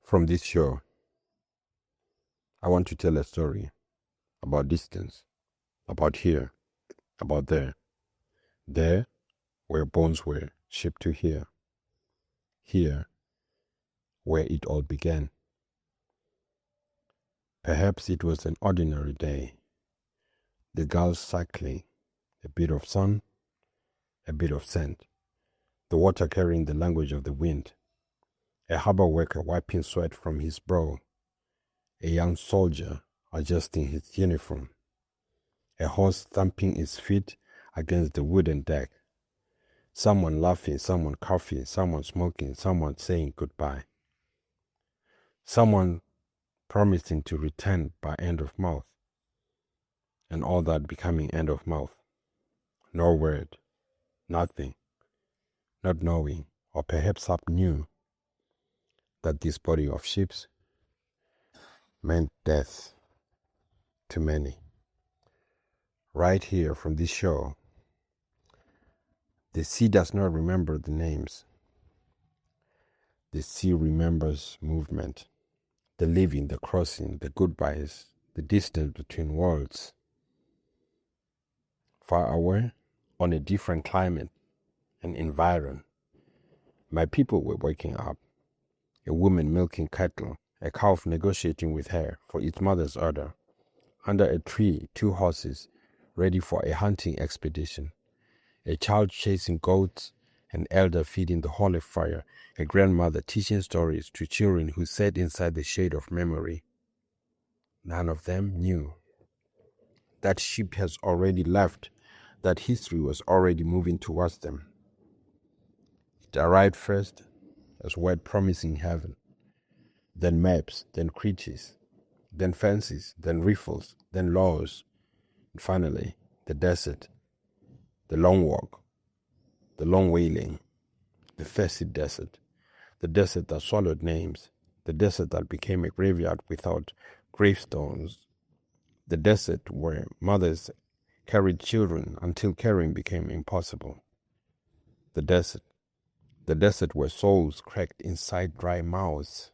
From this show, I want to tell a story about distance, about here, about there. There, where bones were shipped to here. Here, where it all began. Perhaps it was an ordinary day. The gulls cycling, a bit of sun, a bit of sand. The water carrying the language of the wind. A harbour worker wiping sweat from his brow. A young soldier adjusting his uniform. A horse thumping its feet against the wooden deck. Someone laughing, someone coughing, someone smoking, someone saying goodbye. Someone promising to return by end of month. And all that becoming end of mouth. No word, nothing, not knowing, or perhaps up knew that this body of ships meant death to many. Right here from this shore, the sea does not remember the names. The sea remembers movement, the leaving, the crossing, the goodbyes, the distance between worlds. Far away, on a different climate and environment, my people were waking up. A woman milking cattle, a calf negotiating with her for its mother's order. Under a tree, 2 horses ready for a hunting expedition. A child chasing goats, an elder feeding the holy fire, a grandmother teaching stories to children who sat inside the shade of memory. None of them knew that ship has already left, that history was already moving towards them. It arrived first as word promising heaven, then maps, then creatures, then fences, then riffles, then laws, and finally the desert, the long walk, the long wailing, the thirsty desert, the desert that swallowed names, the desert that became a graveyard without gravestones, the desert where mothers carried children until caring became impossible, the desert where souls cracked inside dry mouths.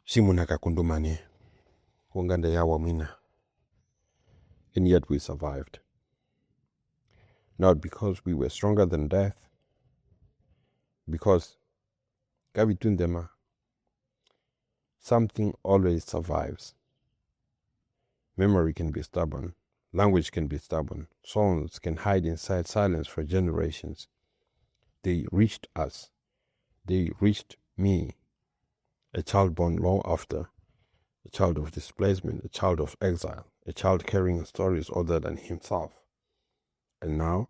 Shimunaka kundumane, wonganda yawa mina. And yet we survived. Not because we were stronger than death, because Gavitundema, something always survives. Memory can be stubborn, language can be stubborn, songs can hide inside silence for generations. They reached us, they reached me, a child born long after, a child of displacement, a child of exile, a child carrying stories other than himself. And now,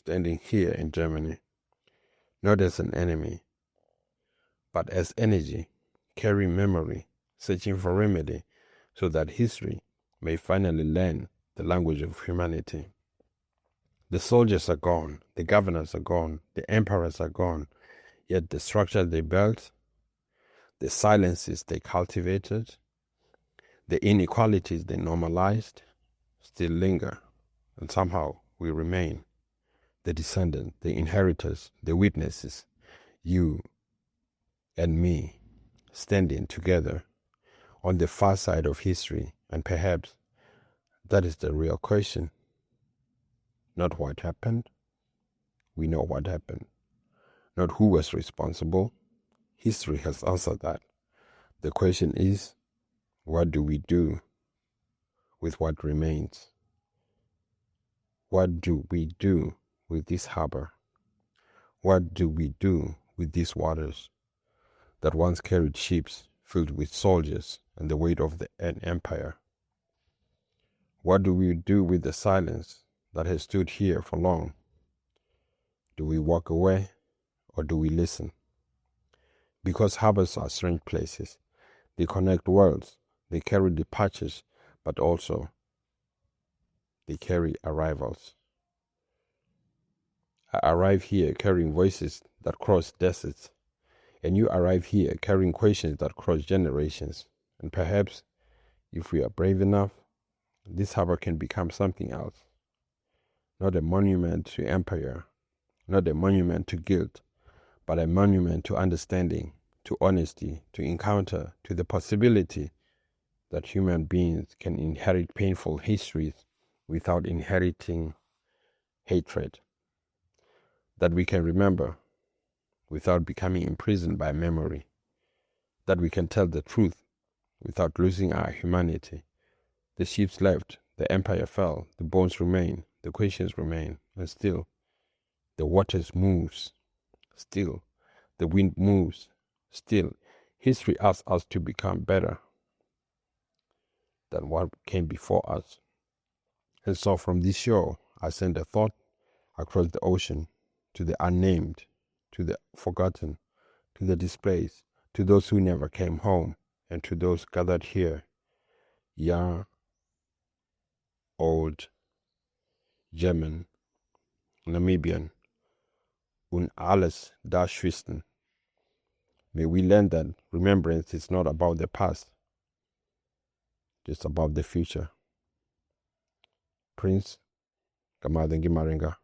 standing here in Germany, not as an enemy, but as energy, carrying memory, searching for remedy, so that history may finally learn the language of humanity. The soldiers are gone, the governors are gone, the emperors are gone, yet the structure they built, the silences they cultivated, the inequalities they normalized, still linger, and somehow we remain. The descendants, the inheritors, the witnesses, you and me, standing together on the far side of history, and perhaps that is the real question. Not what happened. We know what happened. Not who was responsible. History has answered that. The question is, what do we do with what remains? What do we do with this harbor? What do we do with these waters that once carried ships filled with soldiers and the weight of an empire? What do we do with the silence that has stood here for long? Do we walk away or do we listen? Because harbors are strange places. They connect worlds. They carry departures, but also they carry arrivals. I arrive here carrying voices that cross deserts, and you arrive here carrying questions that cross generations. And perhaps, if we are brave enough, this harbor can become something else. Not a monument to empire, not a monument to guilt, but a monument to understanding, to honesty, to encounter, to the possibility that human beings can inherit painful histories without inheriting hatred, that we can remember without becoming imprisoned by memory, that we can tell the truth without losing our humanity. The ships left, the empire fell, the bones remain, the questions remain, and still the waters moves, still the wind moves, still history asks us to become better than what came before us. And so from this show, I send a thought across the ocean to the unnamed, to the forgotten, to the displaced, to those who never came home, and to those gathered here, young, old, German, Namibian, und alles dazwischen. May we learn that remembrance is not about the past, just about the future. Prince Kamaazengi Marenga.